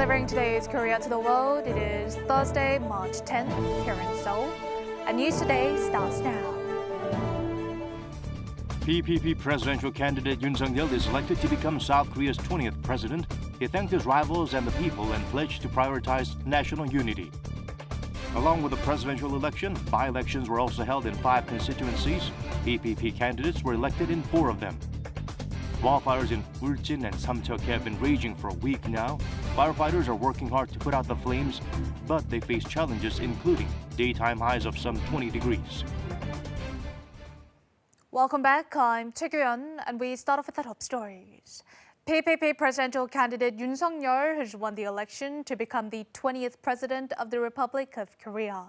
Delivering today's Korea to the world, it is Thursday, March 10th, here in Seoul. And News Today starts now. PPP presidential candidate Yoon Suk-yeol is elected to become South Korea's 20th president. He thanked his rivals and the people and pledged to prioritize national unity. Along with the presidential election, by-elections were also held in 5 constituencies. PPP candidates were elected in 4 of them. Wildfires in Ulsan and Samcheok have been raging for a week now. Firefighters are working hard to put out the flames, but they face challenges including daytime highs of some 20 degrees. Welcome back. I'm Tae-Kyun, and we start off with the top stories. PPP presidential candidate Yoon Suk-yeol has won the election to become the 20th president of the Republic of Korea.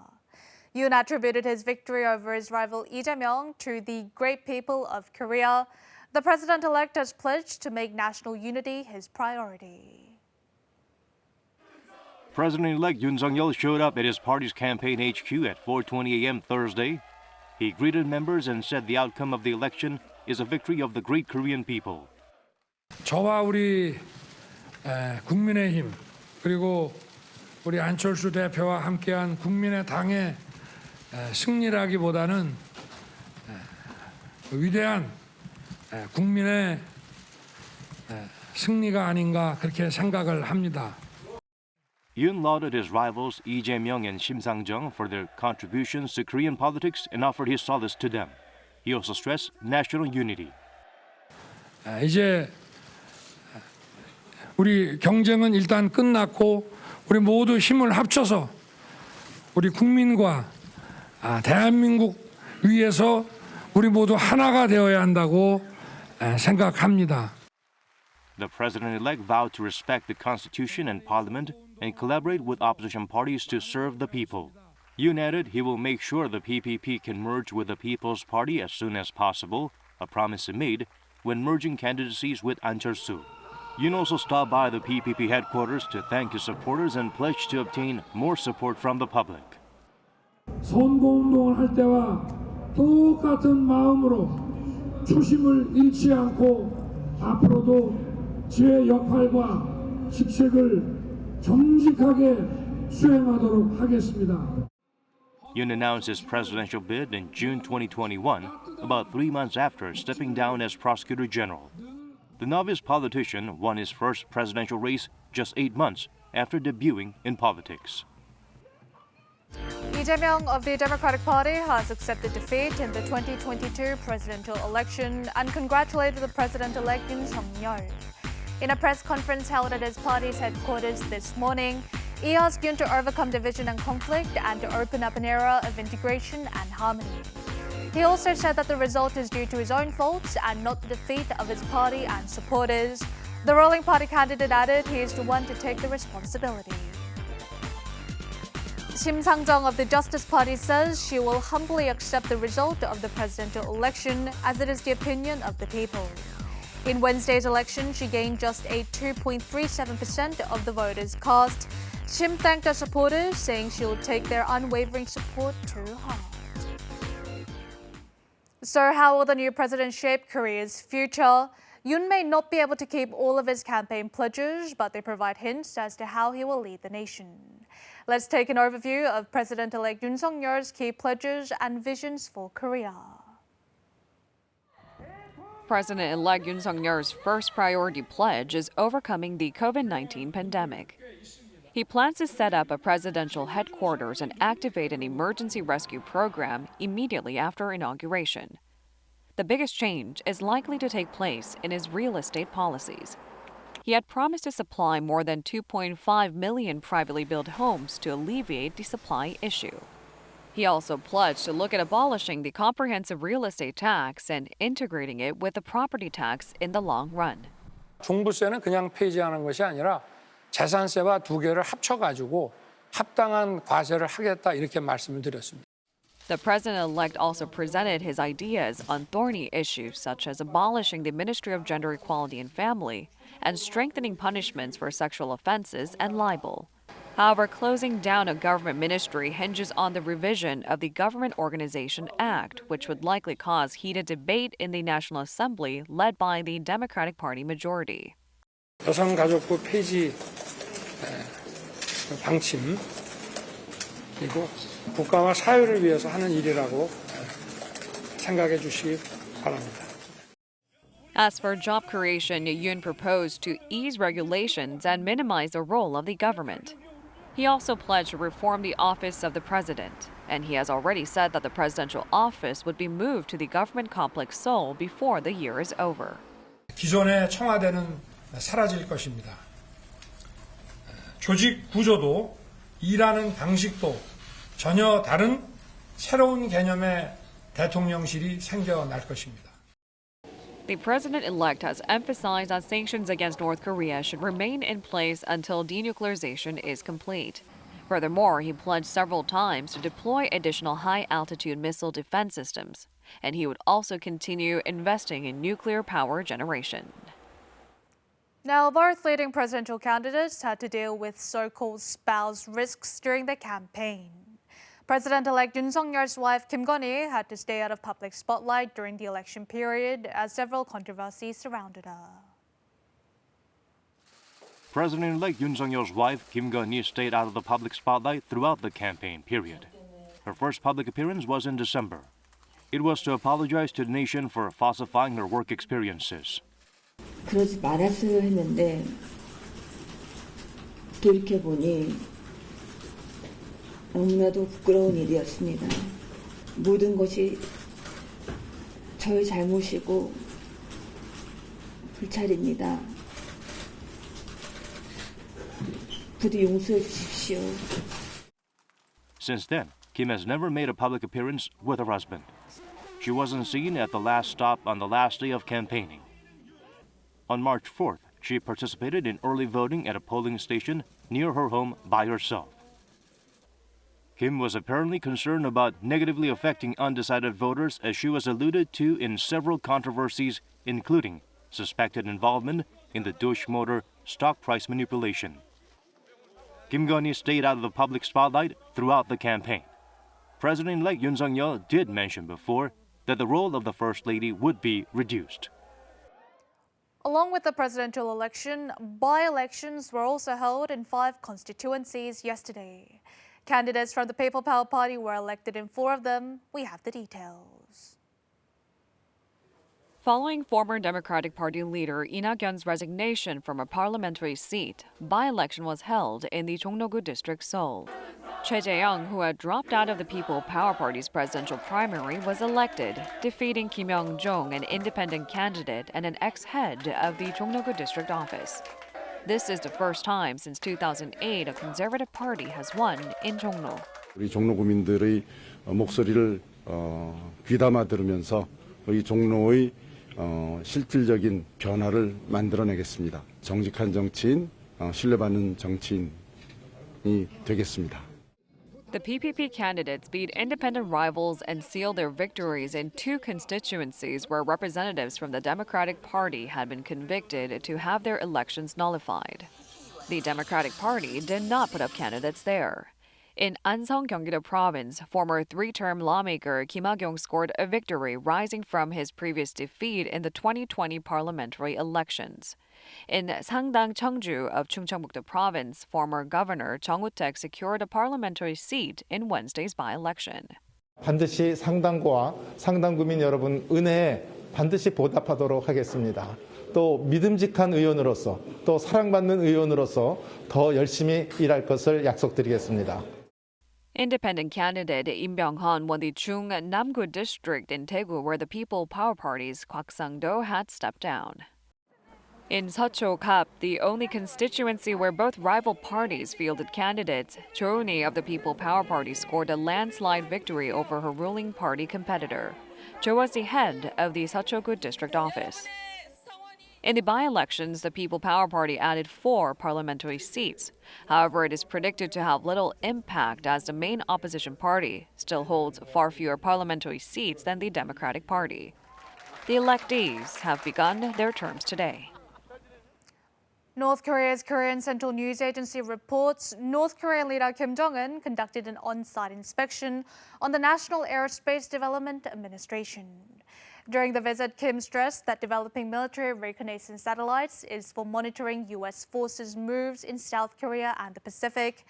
Yoon attributed his victory over his rival Lee Jae-myung to the great people of Korea. The president-elect has pledged to make national unity his priority. President-elect Yoon Suk-yeol showed up at his party's campaign HQ at 4:20 a.m. Thursday. He greeted members and said the outcome of the election is a victory of the great Korean people. 저와 우리 국민의힘 그리고 우리 안철수 대표와 함께한 국민의당의 승리라기보다는 위대한 국민의 승리가 아닌가 그렇게 생각을 합니다. Yoon lauded his rivals Lee Jae-myung and Shim Sang-jung for their contributions to Korean politics and offered his solace to them. He also stressed national unity. 이제 우리 경쟁은 일단 끝났고 우리 모두 힘을 합쳐서 우리 국민과 대한민국 위해서 우리 모두 하나가 되어야 한다고 생각합니다. The president-elect vowed to respect the Constitution and Parliament and collaborate with opposition parties to serve the people. Yoon added he will make sure the PPP can merge with the People's Party as soon as possible, a promise he made when merging candidacies with An Chol-soo. Yoon also stopped by the PPP headquarters to thank his supporters and pledged to obtain more support from the public. 선거운동을 할 때와 똑같은 마음으로 초심을 잃지 않고 앞으로도 제 역할과 직책을 정직하게 수행하도록 하겠습니다. Yoon announced his presidential bid in June 2021, about 3 months after stepping down as prosecutor general. The novice politician won his first presidential race just 8 months after debuting in politics. Lee Jae-myung of the Democratic Party has accepted defeat in the 2022 presidential election and congratulated the president-elect Yoon Suk-yeol. In a press conference held at his party's headquarters this morning, he asked Yoon to overcome division and conflict and to open up an era of integration and harmony. He also said that the result is due to his own faults and not the defeat of his party and supporters. The ruling party candidate added he is the one to take the responsibility. Shim Sang-jung of the Justice Party says she will humbly accept the result of the presidential election as it is the opinion of the people. In Wednesday's election, she gained just a 2.37% of the voters cast. Shim thanked her supporters, saying she will take their unwavering support to heart. So how will the new president shape Korea's future? Yoon may not be able to keep all of his campaign pledges, but they provide hints as to how he will lead the nation. Let's take an overview of President-elect Yoon Suk-yeol's key pledges and visions for Korea. President-elect Yoon Suk-yeol's first priority pledge is overcoming the COVID-19 pandemic. He plans to set up a presidential headquarters and activate an emergency rescue program immediately after inauguration. The biggest change is likely to take place in his real estate policies. He had promised to supply more than 2.5 million privately built homes to alleviate the supply issue. He also pledged to look at abolishing the comprehensive real estate tax and integrating it with the property tax in the long run. 종부세는 그냥 폐지하는 것이 아니라 재산세와 두 개를 합쳐가지고 합당한 과세를 하겠다 이렇게 말씀을 드렸습니다. The president-elect also presented his ideas on thorny issues such as abolishing the Ministry of Gender Equality and Family and strengthening punishments for sexual offenses and libel. However, closing down a government ministry hinges on the revision of the Government Organization Act, which would likely cause heated debate in the National Assembly led by the Democratic Party majority. 여성가족부 폐지 방침 그리고 국가와 사회를 위해서 하는 일이라고 생각해 주시기 바랍니다. As for job creation, Yoon proposed to ease regulations and minimize the role of the government. He also pledged to reform the office of the president, and he has already said that the presidential office would be moved to the government complex Seoul before the year is over. 기존의 청와대는 사라질 것입니다. 조직 구조도 일하는 방식도 전혀 다른 새로운 개념의 대통령실이 생겨날 것입니다. The president-elect has emphasized that sanctions against North Korea should remain in place until denuclearization is complete. Furthermore, he pledged several times to deploy additional high-altitude missile defense systems, and he would also continue investing in nuclear power generation. Now, both leading presidential candidates had to deal with so-called spouse risks during the campaign. President-elect Yoon Suk-yeol's wife Kim Gun-hee had to stay out of public spotlight during the election period as several controversies surrounded her. President-elect Yoon Suk-yeol's wife Kim Gun-hee stayed out of the public spotlight throughout the campaign period. Her first public appearance was in December. It was to apologize to the nation for falsifying her work experiences. 그러지 말았어야 했는데 돌이켜보니 너무나도 부끄러운 일이었습니다. 모든 것이 저의 잘못이고 불찰입니다. 부디 용서해 주십시오. Since then, Kim has never made a public appearance with her husband. She wasn't seen at the last stop on the last day of campaigning. On March 4th, she participated in early voting at a polling station near her home by herself. Kim was apparently concerned about negatively affecting undecided voters as she was alluded to in several controversies, including suspected involvement in the Deutsche Motor stock price manipulation. Kim Gun-hee stayed out of the public spotlight throughout the campaign. President-elect Yoon Suk-yeol did mention before that the role of the First Lady would be reduced. Along with the presidential election, by-elections were also held in 5 constituencies yesterday. Candidates from the People Power Party were elected in 4 of them. We have the details. Following former Democratic Party leader Lee Nak-yeon's resignation from a parliamentary seat, by-election was held in the Jongno-gu district, Seoul. Choi Jae-young, who had dropped out of the People Power Party's presidential primary, was elected, defeating Kim Young-jong, an independent candidate and an ex-head of the Jongno-gu district office. This is the first time since 2008 a conservative party has won in Jongno. 우리 종로 구민들의 목소리를 귀담아 들으면서 이 종로의 실질적인 변화를 만들어내겠습니다. 정직한 정치인, 신뢰받는 정치인이 되겠습니다. The PPP candidates beat independent rivals and sealed their victories in 2 constituencies where representatives from the Democratic Party had been convicted to have their elections nullified. The Democratic Party did not put up candidates there. In Anseong, Gyeonggi-do Province, former 3-term lawmaker Kim Ha-kyung scored a victory, rising from his previous defeat in the 2020 parliamentary elections. In Sangdang Cheongju of Chungcheongbuk-do Province, former Governor Jung Woo-taek secured a parliamentary seat in Wednesday's by-election. 반드시 상당고와 상당구민 여러분 은혜에 반드시 보답하도록 하겠습니다. 또 믿음직한 의원으로서 또 사랑받는 의원으로서 더 열심히 일할 것을 약속드리겠습니다. Independent candidate Im Byung-hun won the Chung-Namgu district in Daegu, where the People Power Party's Kwak Sang-do had stepped down. In Seocho-gap, the only constituency where both rival parties fielded candidates, Cho Eun-hee of the People Power Party scored a landslide victory over her ruling party competitor. Cho was the head of the Seocho-gu district office. In the by-elections, the People Power Party added 4 parliamentary seats. However, it is predicted to have little impact as the main opposition party still holds far fewer parliamentary seats than the Democratic Party. The electees have begun their terms today. North Korea's Korean Central News Agency reports North Korean leader Kim Jong-un conducted an on-site inspection on the National Aerospace Development Administration. During the visit, Kim stressed that developing military reconnaissance satellites is for monitoring U.S. forces' moves in South Korea and the Pacific.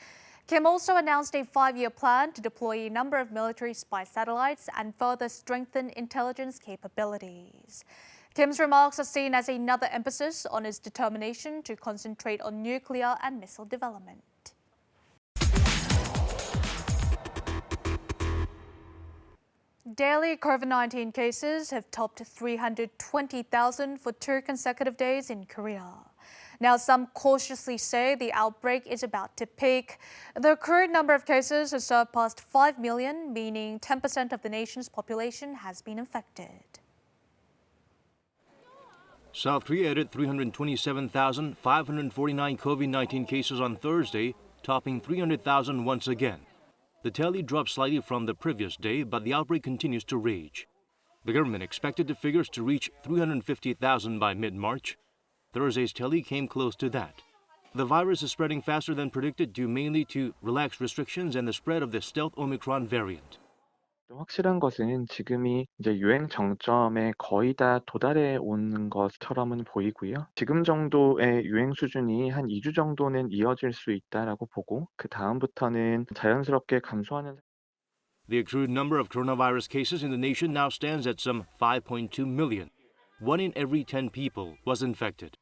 Kim also announced a 5-year plan to deploy a number of military spy satellites and further strengthen intelligence capabilities. Kim's remarks are seen as another emphasis on his determination to concentrate on nuclear and missile development. Daily COVID-19 cases have topped 320,000 for 2 consecutive days in Korea. Now, some cautiously say the outbreak is about to peak. The current number of cases has surpassed 5 million, meaning 10% of the nation's population has been infected. South Korea added 327,549 COVID-19 cases on Thursday, topping 300,000 once again. The tally dropped slightly from the previous day, but the outbreak continues to rage. The government expected the figures to reach 350,000 by mid-March. Thursday's tally came close to that. The virus is spreading faster than predicted due mainly to relaxed restrictions and the spread of the stealth Omicron variant. 확실한 것은 지금이 이제 유행 정점에 거의 다 도달해 오는 것처럼은 보이고요. 지금 정도의 유행 수준이 한 2주 정도는 이어질 수 있다라고 보고 그 다음부터는 자연스럽게 감소하는. The accrued number of coronavirus cases in the nation now stands at some 5.2 million. 1 in every 10 people was infected.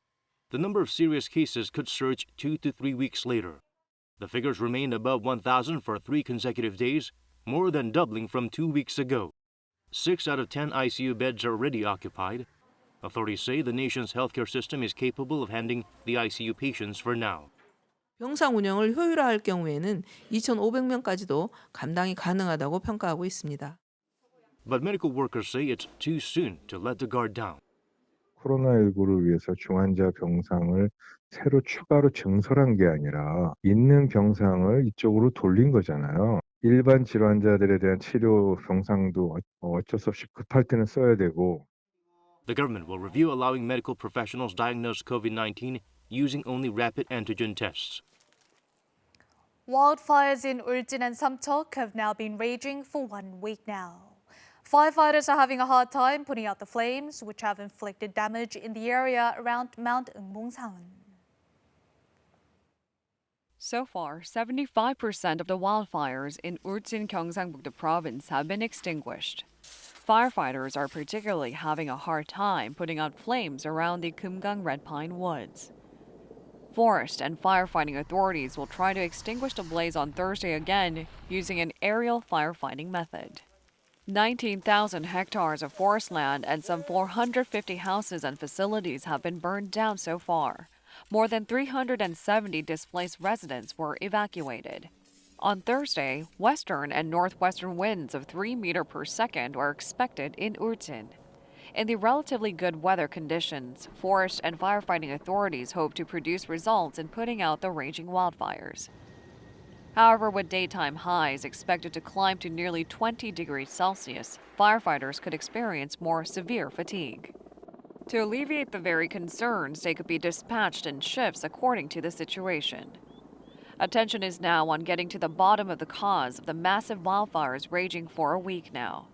The number of serious cases could surge 2 to 3 weeks later. The figures remained above 1,000 for 3 consecutive days, more than doubling from 2 weeks ago. 6 out of 10 ICU beds are already occupied. Authorities say the nation's healthcare system is capable of handling the ICU patients for now. 병상 운영을 효율화할 경우에는 2,500명까지도 감당이 가능하다고 평가하고 있습니다. But medical workers say it's too soon to let the guard down. 코로나19를 위해서 중환자 병상을 새로 추가로 증설한 게 아니라 있는 병상을 이쪽으로 돌린 거잖아요. 일반 질환자들에 대한 치료 병상도 어쩔 수 없이 급할 때는 써야 되고. The government will review allowing medical professionals diagnosed COVID-19 using only rapid antigen tests. Wildfires in Ulsan and Samcheok have now been raging for 1 week now. Firefighters are having a hard time putting out the flames, which have inflicted damage in the area around Mount Eungbongsaeun. So far, 75% of the wildfires in Ulsan, Gyeongsangbuk-do province have been extinguished. Firefighters are particularly having a hard time putting out flames around the Kumgang Red Pine Woods. Forest and firefighting authorities will try to extinguish the blaze on Thursday again using an aerial firefighting method. 19,000 hectares of forest land and some 450 houses and facilities have been burned down so far. More than 370 displaced residents were evacuated. On Thursday, western and northwestern winds of 3 meters per second are expected in Ulsan. In the relatively good weather conditions, forest and firefighting authorities hope to produce results in putting out the raging wildfires. However, with daytime highs expected to climb to nearly 20 degrees Celsius, firefighters could experience more severe fatigue. To alleviate the very concerns, they could be dispatched in shifts according to the situation. Attention is now on getting to the bottom of the cause of the massive wildfires raging for a week now.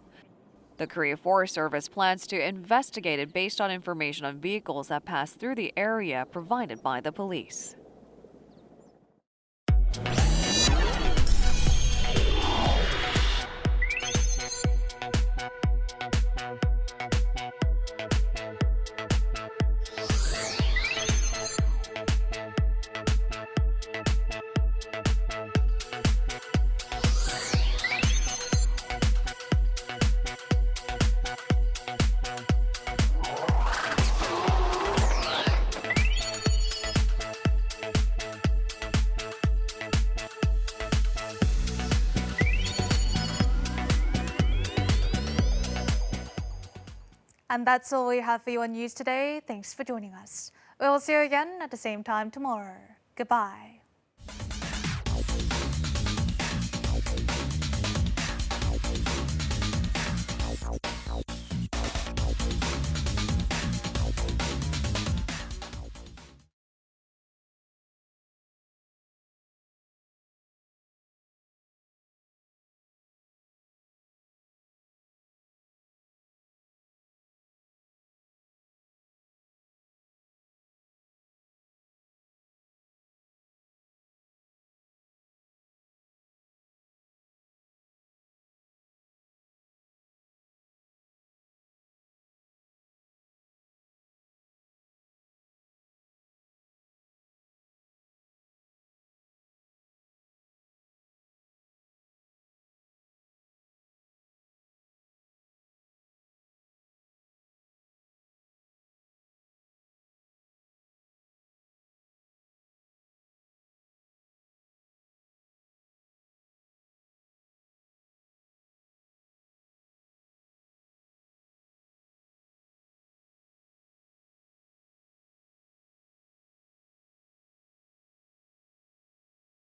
The Korea Forest Service plans to investigate it based on information on vehicles that pass through the area provided by the police. And that's all we have for you on news today. Thanks for joining us. We will see you again at the same time tomorrow. Goodbye.